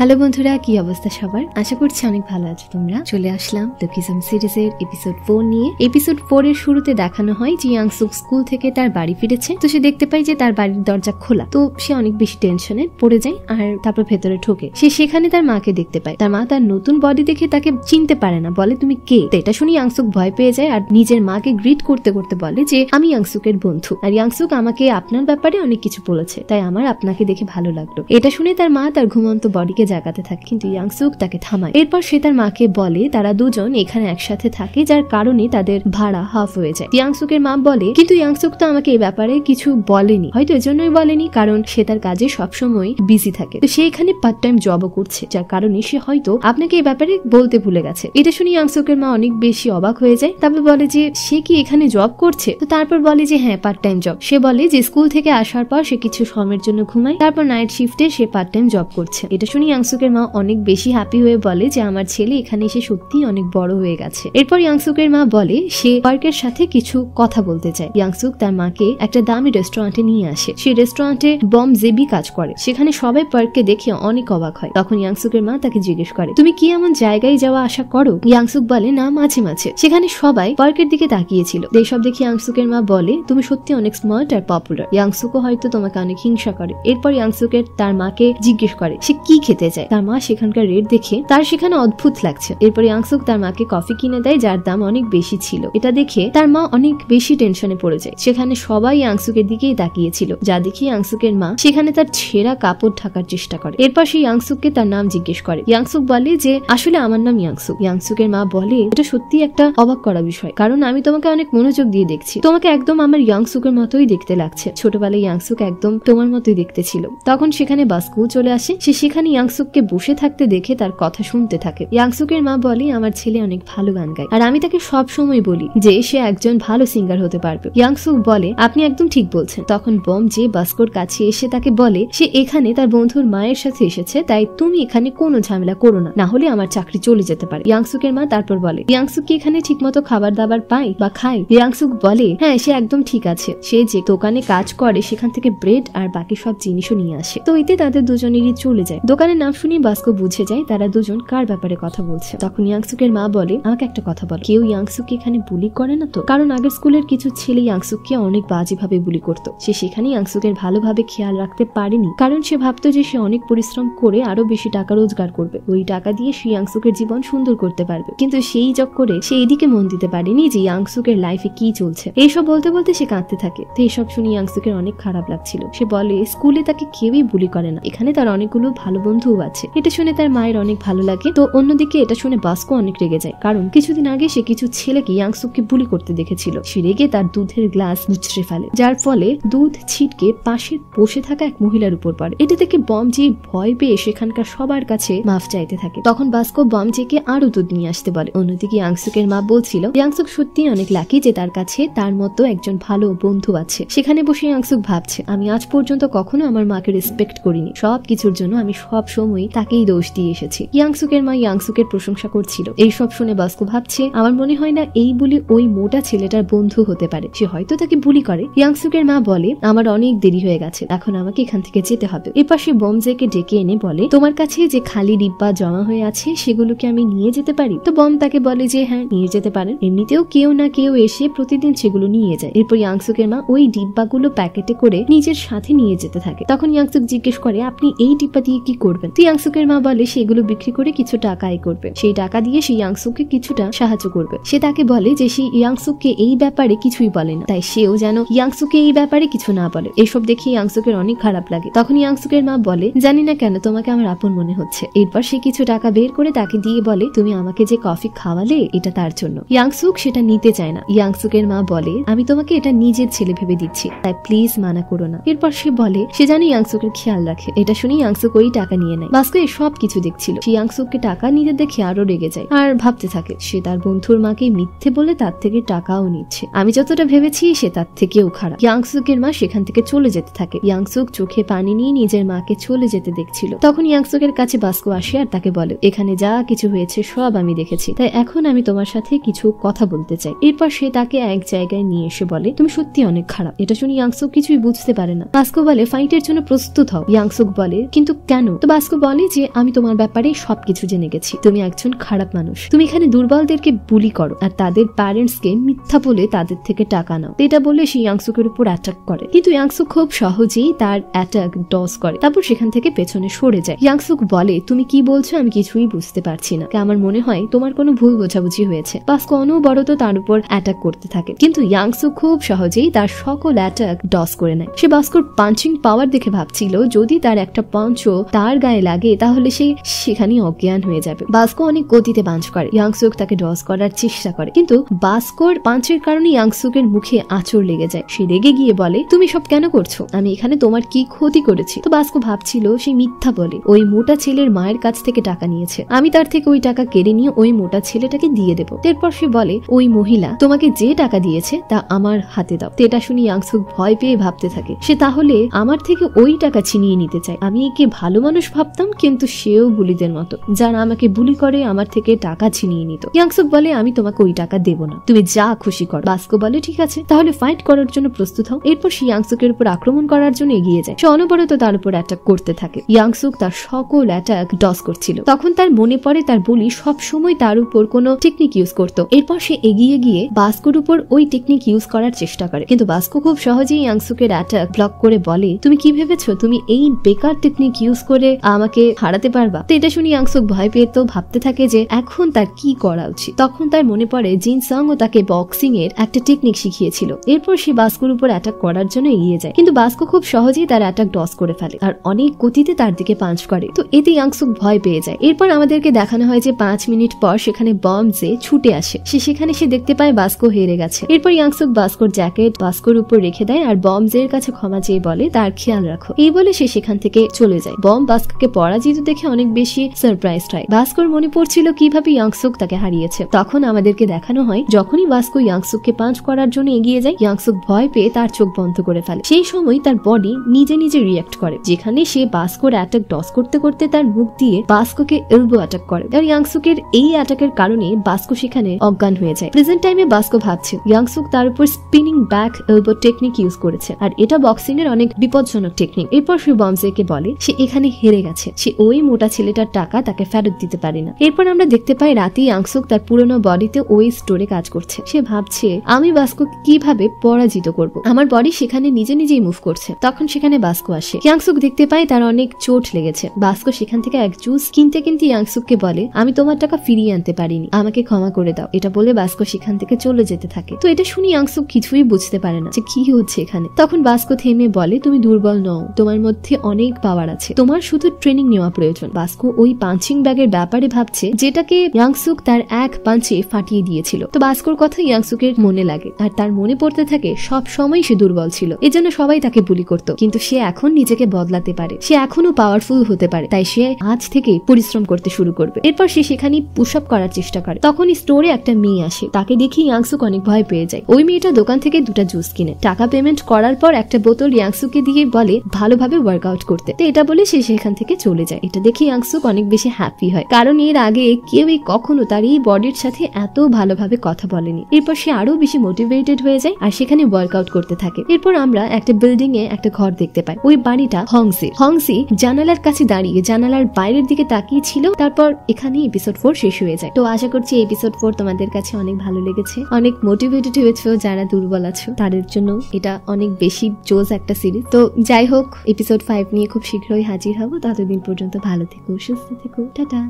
Hello বন্ধুরা, কি অবস্থা সবার? আশা করছি অনেক ভালো আছো তোমরা। চলে আসলাম লুকিজম সিরিজের এপিসোড 4 নিয়ে। এপিসোড 4 এর শুরুতে দেখানো হয় যে ইয়াংসুক স্কুল থেকে তার বাড়ি ফিরেছে। তো সে দেখতে পায় যে তার বাড়ির দরজা খোলা। তো সে অনেক বেশি টেনশনে পড়ে যায় আর তারপর ভেতরে ঢোকে। সে সেখানে তার মাকে দেখতে পায়। তার মা তার নতুন বডি দেখে তাকে চিনতে পারে না, বলে তুমি কে? তো এটা শুনে ইয়াংসুক ভয় পেয়ে যায় আর নিজের মাকে গ্রিট করতে করতে বলে যে আমি ইয়াংসুকের বন্ধু, আর ইয়াংসুক আমাকে আপনার ব্যাপারে অনেক কিছু বলেছে, তাই আমার আপনাকে দেখে ভালো লাগলো। এটা শুনে তার মা তার ঘুমন্ত বডিকে জাগাতে থাকে, কিন্তু ইয়াংসুক তাকে থামায়। এরপর সে তার মাকে বলে তারা দুজন এখানে একসাথে থাকে, যার কারণে তাদের ভাড়া হাফ হয়ে যায়। ইয়াংসুকের মা বলে কিন্তু ইয়াংসুক তো আমাকে এই ব্যাপারে কিছু বলেনি, হয়তো এজন্যই বলেনি কারণ সে তার কাজে সবসময় বিজি থাকে। তো সে এখানে পার্ট টাইম জবও করছে, যার কারণে সে হয়তো আপনাকে এই ব্যাপারে বলতে ভুলে গেছে। এটা শুনে ইয়াংসুকের মা অনেক বেশি অবাক হয়ে যায়। তারপর বলে যে সে কি এখানে জব করছে? তো তারপর বলে যে হ্যাঁ, পার্ট টাইম জব। সে বলে যে স্কুল থেকে আসার পর সে কিছু সময়ের জন্য ঘুমায়, তারপর নাইট শিফটে সে পার্ট টাইম জব করছে। এটা শুনে ইয়াংসুকের মা অনেক বেশি হ্যাপি হয়ে বলে যে আমার ছেলে এখানে এসে সত্যি অনেক বড় হয়ে গেছে। এরপর ইয়াংসুকের মা বলে সে পার্কের সাথে কিছু কথা বলতে চায়। ইয়াংসুক তার মাকে একটা দামি রেস্টুরেন্টে নিয়ে আসে। সেই রেস্টুরেন্টে বম জেবি কাজ করে। সেখানে সবাই পার্ককে দেখে অনেক অবাক হয়। তখন ইয়াংসুকের মা তাকে জিজ্ঞেস করে তুমি কি এমন জায়গায় যাওয়া আসা করো? ইয়াংসুক বলে না, মাঝে মাঝে। সেখানে সবাই পার্কের দিকে তাকিয়েছিল। এইসব দেখে ইয়াংসুকের মা বলে তুমি সত্যি অনেক স্মার্ট আর পপুলার। ইয়াংসুকও হয়তো তোমাকে অনেক হিংসা করে। এরপর ইয়াংসুকের তার মাকে জিজ্ঞেস করে সে কি খেতে চায়। তার মা সেখানকার রেট দেখে তার সেখানে অদ্ভুত লাগছে। এরপর ইয়াংসুক তার মাকে কফি কিনে দেয়, যার দাম অনেক বেশি ছিল। এটা দেখে তার মা অনেক বেশি টেনশনে পড়ে যায়। সেখানে সবাই ইয়াংসুকের দিকেই তাকিয়েছিল, যা দেখে ইয়াংসুকের মা সেখানে তার ছেঁড়া কাপড় ঢাকার চেষ্টা করে। এরপর সে ইয়াংসুককে তার নাম জিজ্ঞেস করে। ইয়াংসুক বলে যে আসলে আমার নাম ইয়াংসুক। ইয়াংসুকের মা বলে এটা সত্যি একটা অবাক করা বিষয়, কারণ আমি তোমাকে অনেক মনোযোগ দিয়ে দেখছি, তোমাকে একদম আমার ইয়াংসুকের মতোই দেখতে লাগছে। ছোটবেলায় ইয়াংসুক একদম তোমার মতোই দেখতে ছিল। তখন সেখানে বাস্কু চলে আসে। সে সেখানে ইয়াংসুককে বসে থাকতে দেখে তার কথা শুনতে থাকে। ইয়াংসুকের মা বলে আমার ছেলে অনেক ভালো গান গায়, আর আমি তাকে সব সময় বলি যে সে একজন ভালো সিঙ্গার হতে পারবে। ইয়াংসুক বলে আপনি একদম ঠিক বলছেন। তখন বম যে বাস্কোর কাছে এসে তাকে বলে সে এখানে তার বন্ধুর মায়ের সাথে এসেছে, তাই তুমি এখানে কোনো ঝামেলা করো না, না হলে আমার চাকরি চলে যেতে পারে। ইয়াংসুকের মা তারপর বলে ইয়াংসুক কি এখানে ঠিক মতো খাবার দাবার পায় বা খায়? ইয়াংসুক বলে হ্যাঁ, সে একদম ঠিক আছে। সে যে দোকানে কাজ করে সেখান থেকে ব্রেড আর বাকি সব জিনিসও নিয়ে আসে। তো এতে তাদের দুজনেরই চলে যায়। দোকানের নাম শুনে বাস্কো বুঝে যায় তারা দুজন কার ব্যাপারে কথা বলছে। তখন ইয়াংসুকের মা বলে আমাকে একটা কথা বল, কেউ ইয়াংসুককে এখানে বুলি করে না তো? কারণ আগের স্কুলের কিছু ছেলে ইয়াংসুককে অনেক বাজেভাবে বুলি করতো। সে সেখানে ইয়াংসুকের ভালোভাবে খেয়াল রাখতে পারেনি, কারণ সে ভাবতো যে সে অনেক পরিশ্রম করে আরো বেশি টাকা রোজগার করবে, ওই টাকা দিয়ে সে ইয়াংসুকের জীবন সুন্দর করতে পারবে। কিন্তু সেই চক্করে সে এদিকে মন দিতে পারেনি যে ইয়াংসুকের লাইফে কি চলছে। এইসব বলতে বলতে সে কাঁদতে থাকে। তো এইসব শুনে ইয়াংসুকের অনেক খারাপ লাগছিল। সে বলে স্কুলে তাকে কেউই বুলি করে না, এখানে তার অনেকগুলো ভালো বন্ধুও আছে। এটা শুনে তার মায়ের অনেক ভালো লাগে। তো অন্যদিকে এটা শুনে বাস্কো অনেক রেগে যায়, কারণ কিছুদিন আগে সে কিছু ছেলেকে ইয়াংসুককে বুলি করতে দেখেছিল। সে রেগে তার দুধের গ্লাস মুচড়ে ফেলে, যার ফলে দুধ ছিটকে পাশে বসে থাকা এক মহিলার উপর পড়ে। এটা থেকে বম যে ভয় পেয়ে সেখানকার সবার কাছে মাফ চাইতে থাকে। তখন বাস্কো বম জেকে আরো দুধ নিয়ে আসতে বলে। অন্যদিকে ইয়াংসুকের মা বলছিল ইয়াংসুক সত্যি অনেক লাকি যে তার কাছে তার মতো একজন ভালো বন্ধু আছে। সেখানে বসে ইয়াংসুক ভাবছে আমি আজ পর্যন্ত কখনো আমার মাকে রেসপেক্ট করিনি, সব কিছুর জন্য আমি সব সময় তাকেই দোষ দিয়ে এসেছি। ইয়াংসুকের মা ইয়াংসুকের প্রশংসা করছিল। এই সব শুনে বাস্কো ভাবছে আমার মনে হয় না এই বুলি ওই মোটা ছেলেটার বন্ধু হতে পারে, সে হয়তো তাকে বুলি করে। ইয়াংসুকের মা বলে আমার অনেক দেরি হয়ে গেছে, এখন আমাকে এখান থেকে যেতে হবে। এরপর সে বমজেকে ডেকে এনে বলে তোমার কাছে যে খালি ডিব্বা জমা হয়ে আছে সেগুলোকে আমি নিয়ে যেতে পারি? তো বম তাকে বলে যে হ্যাঁ, নিয়ে যেতে পারেন, এমনিতেও কেউ না কেউ এসে প্রতিদিন সেগুলো নিয়ে যায়। এরপর ইয়াংসুকের মা ওই ডিব্বাগুলো প্যাকেটে করে নিজের সাথে নিয়ে যেতে থাকে। তখন ইয়াংসুক জিজ্ঞেস করে আপনি এই ডিব্বা দিয়ে কি করবেন? তো ইয়াংসুকের মা বলে সেগুলো বিক্রি করে কিছু টাকা আয় করবে, সেই টাকা দিয়ে সে ইয়াংসুককে কিছুটা সাহায্য করবে। সে তাকে বলে যে সে ইয়াংসুককে এই ব্যাপারে কিছুই বলে না, তাই সেও যেন ইয়াংসুককে এই ব্যাপারে কিছু না বলে। এসব দেখে ইয়াংসুকের অনেক খারাপ লাগে। তখন ইয়াংসুকের মা বলে জানি না কেন তোমাকে আমার আপন মনে হচ্ছে। এরপর সে কিছু টাকা বের করে তাকে দিয়ে বলে তুমি আমাকে যে কফি খাওয়ালে এটা তার জন্য। ইয়াংসুক সেটা নিতে চায় না। ইয়াংসুকের মা বলে আমি তোমাকে এটা নিজের ছেলে ভেবে দিচ্ছি, তাই প্লিজ মানা করো না। এরপর সে বলে সে জানে ইয়াংসুকের খেয়াল রাখে। এটা শুনে ইয়াংসুক ওই টাকা নিয়ে নেয়। বাস্কো সব কিছু দেখছিল। সে ইয়াংসুককে টাকা নিতে দেখে আরো রেগে যায় আর ভাবতে থাকে সে তার বন্ধুর মাকে মিথ্যে বলে তার থেকে টাকাও নিচ্ছে। আমি যতটা ভেবেছি সে তার থেকেও খারাপ। ইয়াংসুকের মা সেখান থেকে চলে যেতে থাকে। ইয়াংসুক চোখে পানি নিয়ে নিজের মাকে চলে যেতে দেখছিল। তখন ইয়াংসুকের কাছে বাস্কো আসে আর তাকে বলে এখানে যা কিছু হয়েছে সব আমি দেখেছি, তাই এখন আমি তোমার সাথে কিছু কথা বলতে চাই। এরপর সে তাকে এক জায়গায় নিয়ে এসে বলে তুমি সত্যি অনেক খারাপ। এটা শুনে ইয়াংসুক কিছুই বুঝতে পারে না। বাস্কো বলে ফাইটের জন্য প্রস্তুত হও। ইয়াংসুক বলে কিন্তু কেন? তো বাস্কো বাস্কো বলে যে আমি তোমার ব্যাপারে সবকিছু জেনে গেছি, তুমি একজন খারাপ মানুষ, তুমি এখানে দুর্বলদেরকে বুলি করো আর তাদের প্যারেন্টসকে মিথ্যা বলে তাদের থেকে টাকা নাও। এটা বলে সে ইয়াংসুকের উপর অ্যাটাক করে, কিন্তু ইয়াংসুক খুব সহজেই তার অ্যাটাক ডজ করে, তারপর সেখান থেকে পেছনে সরে যায়। ইয়াংসুক বলে তুমি কি বলছো আমি কিছুই বুঝতে পারছি না, আমার মনে হয় তোমার কোনো ভুল বোঝাবুঝি হয়েছে। বাস্কো অনবরত তার উপর অ্যাটাক করতে থাকে, কিন্তু ইয়াংসুক খুব সহজেই তার সকল অ্যাটাক ডজ করে নেয়। সে বাস্কোর পাঞ্চিং পাওয়ার দেখে ভাবছিল যদি তার একটা পাঞ্চও তার গায়ে লাগে তাহলে সে সেখানেই অজ্ঞান হয়ে যাবে। বাস্কো অনেক গতিতে পাঞ্চ করে, ইয়াংসুক তাকে ডজ করার চেষ্টা করে, কিন্তু বাস্কোর পাঞ্চের কারণে ইয়াংসুকের মুখে আঁচড় লেগে যায়। সে রেগে গিয়ে বলে তুমি সব কেন করছো, আমি এখানে তোমার কি ক্ষতি করেছি? তো বাস্কো ভাবছিল সে মিথ্যা বলে ওই মোটা ছেলের মায়ের কাছ থেকে টাকা নিয়েছে, আমি তার থেকে ওই টাকা কেড়ে নিয়ে ওই মোটা ছেলেটাকে দিয়ে দেবো। এরপর সে বলে ওই মহিলা তোমাকে যে টাকা দিয়েছে তা আমার হাতে দাও। এটা শুনে ইয়াংসুক ভয় পেয়ে ভাবতে থাকে সে তাহলে আমার থেকে ওই টাকা ছিনিয়ে নিতে চায়। আমি একে ভালো মানুষ ভাবতাম, কিন্তু সেও বুলিদের মতো, যারা আমাকে বুলি করে আমার থেকে টাকা ছিনিয়ে নিত। ইয়াংসুক বলে আমি তোমাকে ওই টাকা দেবো না, তুমি যা খুশি কর। বাস্কো বলে ঠিক আছে, তাহলে ফাইট করার জন্য প্রস্তুত হও। এরপর সে ইয়াংসুকের উপর আক্রমণ করার জন্য এগিয়ে যায়। সে অনবরত তার উপর অ্যাটাক করতে থাকে। ইয়াংসুক তার সকল অ্যাটাক ডজ করছিল। তখন তার মনে পড়ে তার বুলি সব সময় তার উপর কোনো টেকনিক ইউজ করতো। এরপর সে এগিয়ে গিয়ে বাস্কোর উপর ওই টেকনিক ইউজ করার চেষ্টা করে, কিন্তু বাস্কো খুব সহজেই ইয়াংসুকের অ্যাটাক ব্লক করে বলে তুমি কি ভেবেছো তুমি এই বেকার টেকনিক ইউজ করে আমাকে হারাতে পারবা? তো এটা শুনে ইয়াংসুক ভয় পেয়ে তো ভাবতে থাকে যে এখন তার কি করা উচিত। তখন তার মনে পড়ে জিন সং ও তাকে বক্সিং এর একটা টেকনিক শিখিয়েছিল। এরপর সে বাস্কোর উপর অ্যাটাক করার জন্য এগিয়ে যায়, কিন্তু বাস্কো খুব সহজেই তার অ্যাটাক ডজ করে ফেলে আর অনেক গতিতে তার দিকে পাঞ্চ করে। তো এতে ইয়াংসুক ভয় পেয়ে যায়। এরপর আমাদেরকে দেখানো হয় যে 5 মিনিট পর সেখানে বম যে ছুটে আসে, সেখানে সে দেখতে পায় বাস্কো হেরে গেছে। এরপর ইয়াংসুক বাস্কোর জ্যাকেট বাস্কোর উপর রেখে দেয় আর বম জের কাছে ক্ষমা চেয়ে বলে তার খেয়াল রাখো। এই বলে সে সেখান থেকে চলে যায়। বম বাস্কোকে পরাজিত দেখে অনেক বেশি সারপ্রাইজ হয়। বাস্কোর মনে পড়ছিল কিভাবে ইয়াংসুক তাকে হারিয়েছে। তখন আমাদেরকে দেখানো হয় যখনই বাস্কো ইয়াংসুককে পাঞ্চ করার জন্য এগিয়ে যায়, ইয়াংসুক ভয় পেয়ে তার চোখ বন্ধ করে ফেলে। সেই সময় তার বডি নিজে নিজে রিঅ্যাক্ট করে, যেখানে সে বাস্কোর অ্যাটাক ডজ করতে করতে তার মুখ দিয়ে বাস্কোকে এলবো অ্যাটাক করে। আর ইয়াংসুকের এই অ্যাটাকের কারণে বাস্কো সেখানে অজ্ঞান হয়ে যায়। প্রেজেন্ট টাইমে বাস্কো ভাবছে ইয়াংসুক তার উপর spinning back elbow technique use করেছে আর এটা বক্সিং এর অনেক বিপজ্জনক টেকনিক। এরপর সে বমজেকে বলে সে এখানে হেরে গেছে, সে ওই মোটা ছেলেটার টাকা তাকে ফেরত দিতে পারে না। এরপর আমরা দেখতে পাই রাতে ইয়াংসুক তার পুরনো বডিতে ওই স্টোরে কাজ করছে। সে ভাবছে আমি বাস্কো কিভাবে পরাজিত করব, আমার বডি সেখানে নিজে নিজেই মুভ করছে। তখন সেখানে বাস্কো আসে। ইয়াংসুক দেখতে পায় তার অনেক চোট লেগেছে। বাস্কো সেখান থেকে এক জুস কিনতে কিনতে ইয়াংসুককে বলে আমি তোমার টাকা ফিরিয়ে আনতে পারিনি, আমাকে ক্ষমা করে দাও। এটা বলে বাস্কো সেখান থেকে চলে যেতে থাকে। তো এটা শুনে ইয়াংসুক কিছুই বুঝতে পারে না যে কি হচ্ছে এখানে। তখন বাস্কো থেমে বলে তুমি দুর্বল নও, তোমার মধ্যে অনেক পাওয়ার আছে, তোমার শুধু ট্রেনিং নেওয়া প্রয়োজন। বাস্কো ওই পাঞ্চিং ব্যাগের ব্যাপারে ভাবছে যেটাকে ইয়াংসুক তার এক পাঞ্চে ফাটিয়ে দিয়েছিল। তো বাস্কোর কথা ইয়াংসুকের মনে লাগে আর তার মনে পড়তে থাকে সব সময় সে দুর্বল ছিল, এজন্য সবাই তাকে বুলি করত। কিন্তু সে এখন নিজেকে বদলাতে পারে, সে এখনো পাওয়ারফুল হতে পারে, তাই সে আজ থেকে পরিশ্রম করতে শুরু করবে। এরপর সে সেখানে পুশ আপ করার চেষ্টা করে। তখন স্টোরে একটা মেয়ে আসে, তাকে দেখে ইয়াংসুক অনেক ভয় পেয়ে যায়। ওই মেয়েটা দোকান থেকে 2টা জুস কিনে টাকা পেমেন্ট করার পর একটা বোতল ইয়াংসুকে দিয়ে বলে ভালোভাবে ওয়ার্কআউট করতে। তো এটা বলে সে সেখান থেকে চলে যায়। এটা দেখে ইয়াংসুক অনেক বেশি হ্যাপি হয়, কারণ এর আগে কেউই কখনো তার এই বডির সাথে এত ভালোভাবে কথা বলেনি। এরপর সে আরো বেশি মোটিভেটেড হয়ে যায় আর সেখানে ওয়ার্কআউট করতে থাকে। এরপর আমরা একটা বিল্ডিং এ একটা ঘর দেখতে পাই। ওই বাড়িটা হংসি জানালার কাছে দাঁড়িয়ে জানালার বাইরের দিকে তাকিয়ে ছিল। তারপর এখানে এপিসোড 4 শেষ হয়ে যায়। তো আশা করছি এপিসোড 4 তোমাদের কাছে অনেক ভালো লেগেছে, অনেক মোটিভেটেড হয়েছে। যারা দুর্বল আছো তাদের জন্য এটা অনেক বেশি জোস একটা সিরিজ। তো যাই হোক, এপিসোড 5 নিয়ে খুব শীঘ্রই হাজির হব। ততদিন পর্যন্ত ভালো থেকো, সুস্থ থেকো, টাটা।